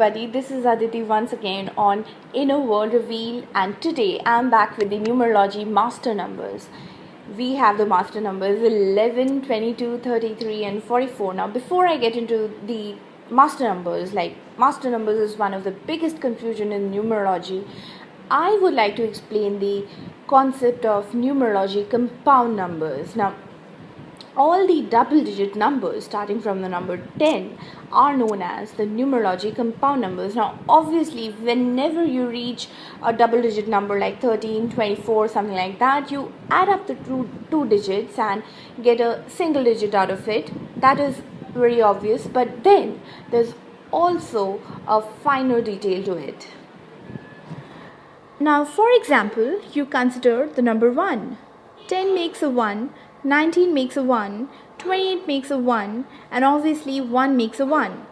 everybody, this is Aditi once again on Inner World Reveal, and today I'm back with the numerology master numbers. We have the master numbers 11, 22, 33 and 44. Now before I get into the master numbers, like master numbers is one of the biggest confusion in numerology, I would like to explain the concept of numerology compound numbers. Now all the double digit numbers starting from the number 10 are known as the numerology compound numbers. Now obviously whenever you reach a double digit number like 13, 24, something like that, you add up the two digits and get a single digit out of it. That is very obvious, but then there's also a finer detail to it. Now for example, you consider the number 1. 10 makes a 1, 19 makes a 1, 28 makes a 1, and obviously 1 makes a 1.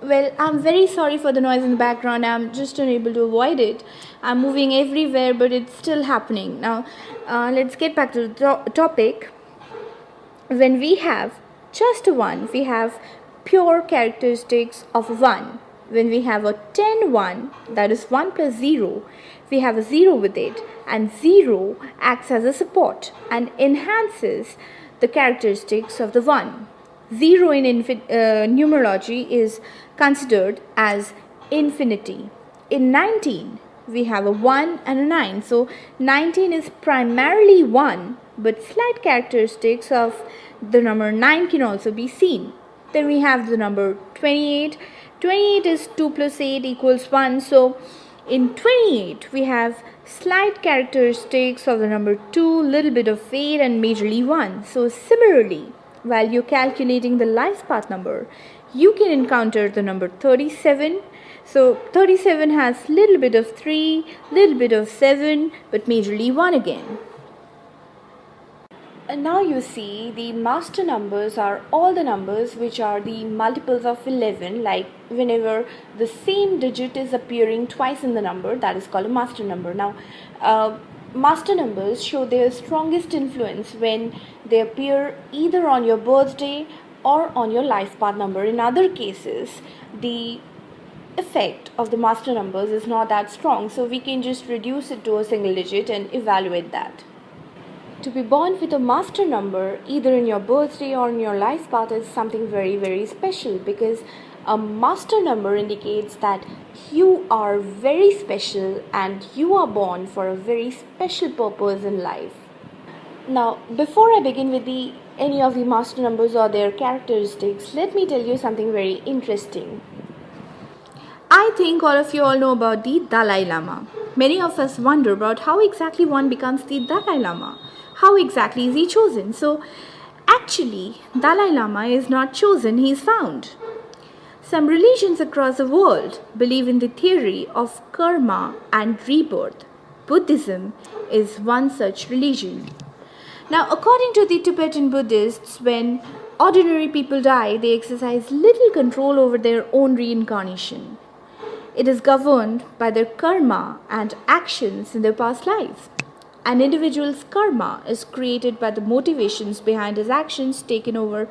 Well, I'm very sorry for the noise in the background. I'm just unable to avoid it. I'm moving everywhere, but it's still happening. Now, let's get back to the topic. When we have just a 1, we have pure characteristics of a 1. When we have a 10 1, that is 1 plus 0, we have a 0 with it, and 0 acts as a support and enhances the characteristics of the 1. 0 in numerology is considered as infinity. In 19, we have a 1 and a 9. So 19 is primarily 1, but slight characteristics of the number 9 can also be seen. Then we have the number 28. 28 is 2 plus 8 equals 1. So in 28, we have slight characteristics of the number 2, little bit of 8 and majorly 1. So similarly, while you're calculating the life path number, you can encounter the number 37. So 37 has little bit of 3, little bit of 7, but majorly 1 again. And now you see the master numbers are all the numbers which are the multiples of 11, like whenever the same digit is appearing twice in the number, that is called a master number. Now master numbers show their strongest influence when they appear either on your birthday or on your life path number. In other cases, the effect of the master numbers is not that strong, so we can just reduce it to a single digit and evaluate that. To be born with a master number either in your birthday or in your life path is something very special, because a master number indicates that you are very special and you are born for a very special purpose in life. Now before I begin with any of the master numbers or their characteristics, let me tell you something very interesting. I think all of you all know about the Dalai Lama. Many of us wonder about how exactly one becomes the Dalai Lama. How exactly is he chosen? So actually, Dalai Lama is not chosen, he is found. Some religions across the world believe in the theory of karma and rebirth. Buddhism is one such religion. Now, according to the Tibetan Buddhists, when ordinary people die, they exercise little control over their own reincarnation. It is governed by their karma and actions in their past lives. An individual's karma is created by the motivations behind his actions taken over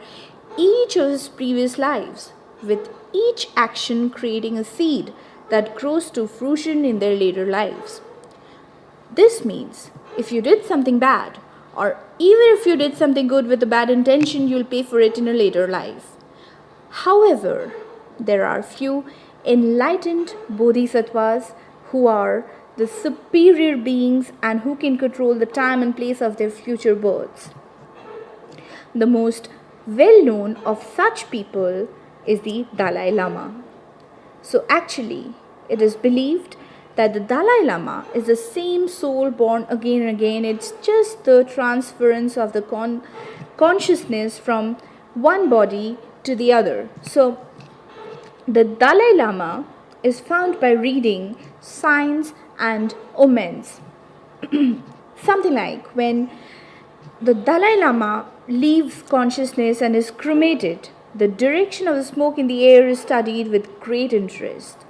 each of his previous lives, with each action creating a seed that grows to fruition in their later lives. This means if you did something bad, or even if you did something good with a bad intention, you'll pay for it in a later life. However, there are few enlightened bodhisattvas who are the superior beings and who can control the time and place of their future births. The most well-known of such people is the Dalai Lama. So actually, it is believed that the Dalai Lama is the same soul born again and again. It's just the transference of the consciousness from one body to the other. So the Dalai Lama is found by reading signs and omens. Something like when the Dalai Lama leaves consciousness and is cremated, the direction of the smoke in the air is studied with great interest.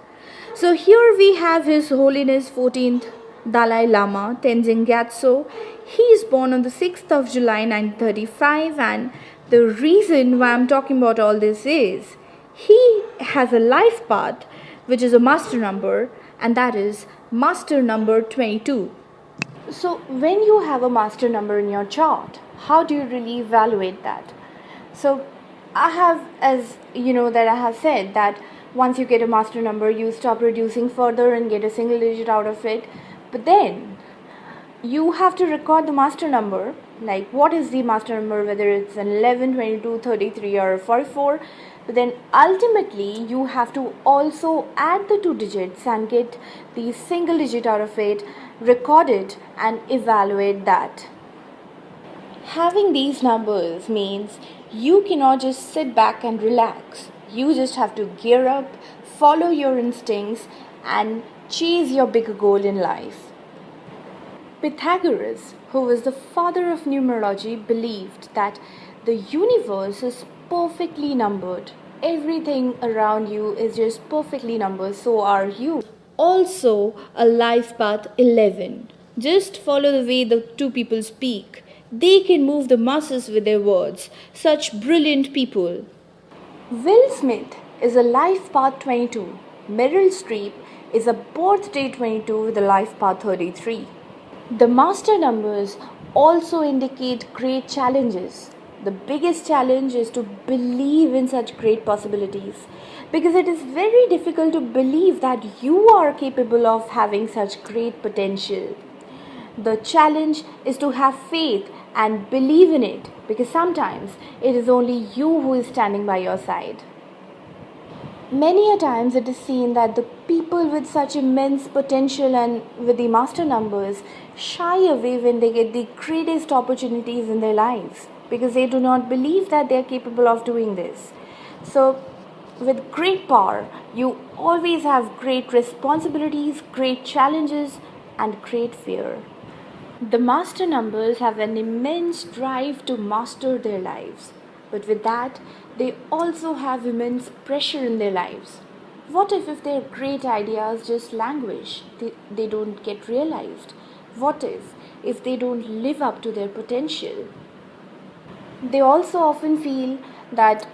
So here we have His Holiness 14th Dalai Lama Tenzin Gyatso. He is born on the 6th of July 1935, and the reason why I'm talking about all this is he has a life path which is a master number, and that is master number 22. So when you have a master number in your chart, how do you really evaluate that? So I have, as you know, that I have said that once you get a master number, you stop reducing further and get a single digit out of it. But then you have to record the master number, like what is the master number, whether it's an 11, 22, 33 or 44. But then ultimately you have to also add the two digits and get the single digit out of it, record it and evaluate that. Having these numbers means you cannot just sit back and relax. You just have to gear up, follow your instincts and chase your bigger goal in life. Pythagoras, who was the father of numerology, believed that the universe is perfectly numbered. Everything around you is just perfectly numbered, so are you. Also, a life path 11. Just follow the way the two people speak. They can move the masses with their words. Such brilliant people. Will Smith is a life path 22. Meryl Streep is a birthday 22 with a life path 33. The master numbers also indicate great challenges. The biggest challenge is to believe in such great possibilities, because it is very difficult to believe that you are capable of having such great potential. The challenge is to have faith and believe in it, because sometimes it is only you who is standing by your side. Many a times it is seen that the people with such immense potential and with the master numbers shy away when they get the greatest opportunities in their lives, because they do not believe that they are capable of doing this. So with great power, you always have great responsibilities, great challenges and great fear. The master numbers have an immense drive to master their lives. But with that, they also have immense pressure in their lives. What if their great ideas just languish? They don't get realized. What if they don't live up to their potential? They also often feel that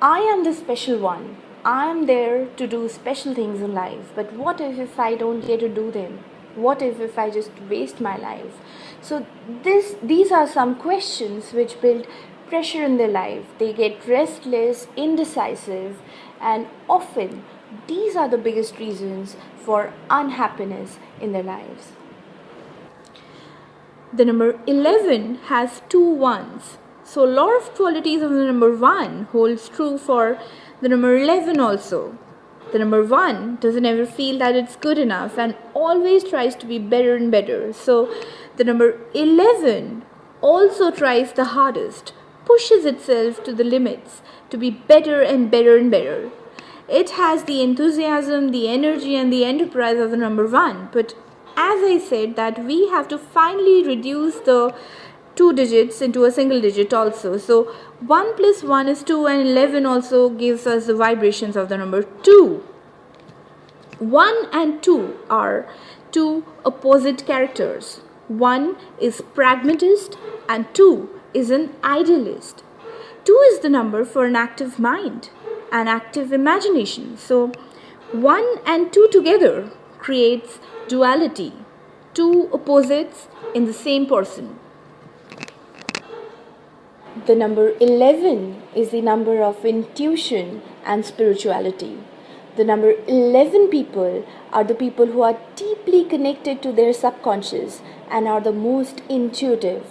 I am the special one. I am there to do special things in life. But what if I don't get to do them? What if I just waste my life? So these are some questions which build pressure in their life. They get restless, indecisive, and often these are the biggest reasons for unhappiness in their lives. The number 11 has two ones. So a lot of qualities of the number 1 holds true for the number 11 also. The number 1 doesn't ever feel that it's good enough and always tries to be better and better. So the number 11 also tries the hardest, pushes itself to the limits to be better and better and better. It has the enthusiasm, the energy and the enterprise of the number 1. But as I said that we have to finally reduce the two digits into a single digit also. So 1 plus 1 is 2 and 11 also gives us the vibrations of the number 2. 1 and 2 are two opposite characters. 1 is pragmatist and 2 is an idealist. 2 is the number for an active mind, an active imagination. So 1 and 2 together creates duality, two opposites in the same person. The number 11 is the number of intuition and spirituality. The number 11 people are the people who are deeply connected to their subconscious and are the most intuitive.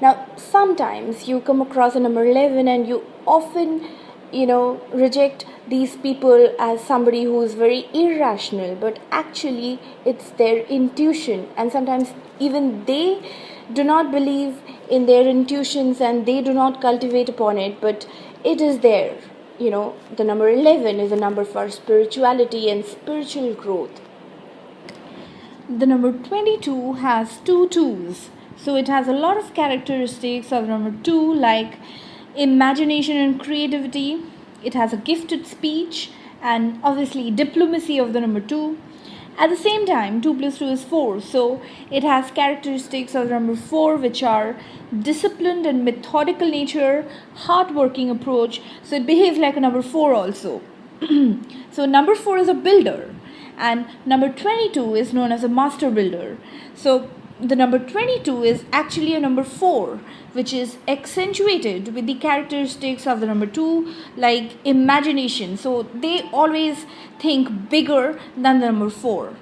Now, sometimes you come across a number 11 and you often, reject these people as somebody who is very irrational, but actually it's their intuition, and sometimes even they do not believe in their intuitions and they do not cultivate upon it, but it is there. The number 11 is a number for spirituality and spiritual growth. The number 22 has two twos. So it has a lot of characteristics of number 2, like imagination and creativity. It has a gifted speech and obviously diplomacy of the number 2. At the same time, 2 plus 2 is 4. So it has characteristics of number 4, which are disciplined and methodical nature, hardworking approach. So it behaves like a number 4 also. So number 4 is a builder, and number 22 is known as a master builder. So the number 22 is actually a number 4, which is accentuated with the characteristics of the number 2, like imagination. So they always think bigger than the number 4.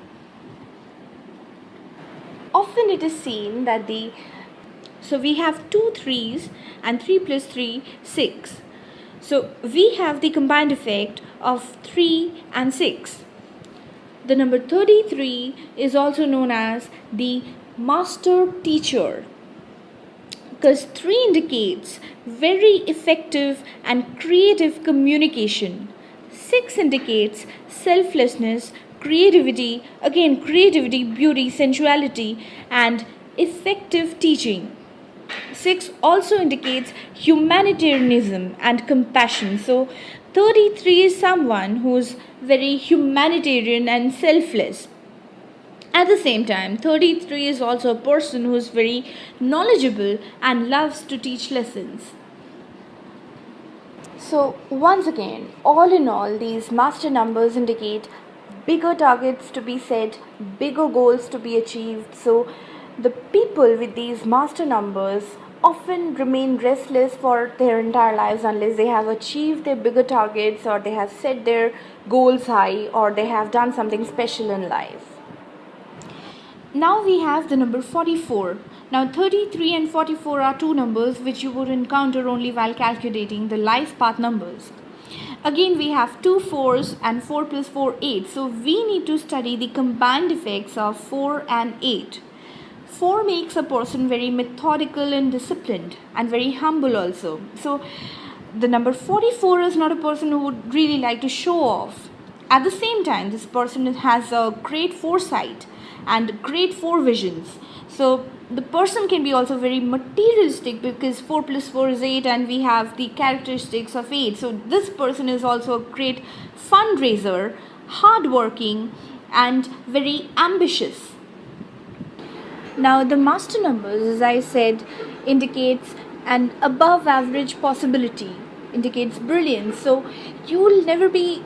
Often it is seen that so we have 2 3s, and 3 plus 3, 6. So we have the combined effect of 3 and 6. The number 33 is also known as the master teacher, because 3 indicates very effective and creative communication. 6 indicates selflessness, creativity, again creativity, beauty, sensuality, and effective teaching. 6 also indicates humanitarianism and compassion. So 33 is someone who's very humanitarian and selfless. At the same time, 33 is also a person who is very knowledgeable and loves to teach lessons. So once again, all in all, these master numbers indicate bigger targets to be set, bigger goals to be achieved. So the people with these master numbers often remain restless for their entire lives unless they have achieved their bigger targets, or they have set their goals high, or they have done something special in life. Now we have the number 44. Now 33 and 44 are two numbers which you would encounter only while calculating the life path numbers. Again, we have 2 4s and 4 plus 4, 8. So we need to study the combined effects of 4 and 8. 4 makes a person very methodical and disciplined, and very humble also. So the number 44 is not a person who would really like to show off. At the same time, this person has a great foresight and great forevisions. So the person can be also very materialistic, because 4 plus 4 is 8, and we have the characteristics of 8. So this person is also a great fundraiser, hardworking, and very ambitious. Now the master numbers, as I said, indicates an above average possibility, indicates brilliance. So you will never be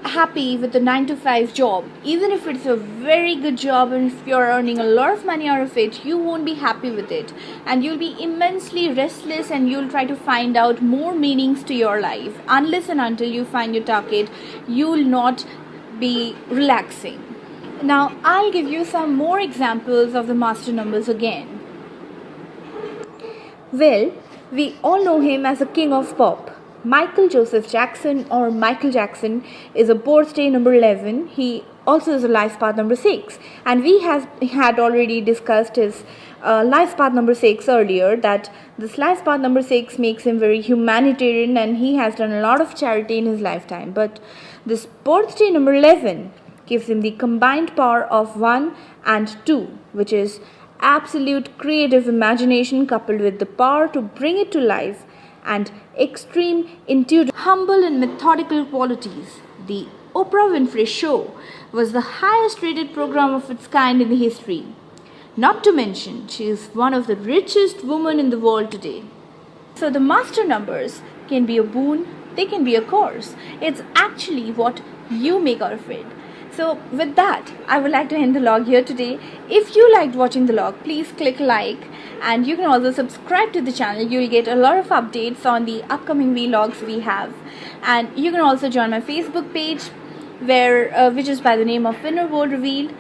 happy with the 9 to 5 job. Even if it's a very good job and if you're earning a lot of money out of it, you won't be happy with it, and you'll be immensely restless, and you'll try to find out more meanings to your life. Unless and until you find your target, you'll not be relaxing. Now I'll give you some more examples of the master numbers again. Well, we all know him as a king of pop. Michael Joseph Jackson, or Michael Jackson, is a birthday number 11. He also is a life path number 6, and we had already discussed his life path number 6 earlier, that this life path number 6 makes him very humanitarian, and he has done a lot of charity in his lifetime. But this birthday number 11 gives him the combined power of 1 and 2, which is absolute creative imagination coupled with the power to bring it to life, and extreme intuitive, humble and methodical qualities. The Oprah Winfrey Show was the highest rated program of its kind in the history. Not to mention, she is one of the richest women in the world today. So the master numbers can be a boon, they can be a curse. It's actually what you make out of it. So with that, I would like to end the log here today. If you liked watching the log, please click like, and you can also subscribe to the channel. You will get a lot of updates on the upcoming vlogs we have, and you can also join my Facebook page, which is by the name of Winner World Revealed,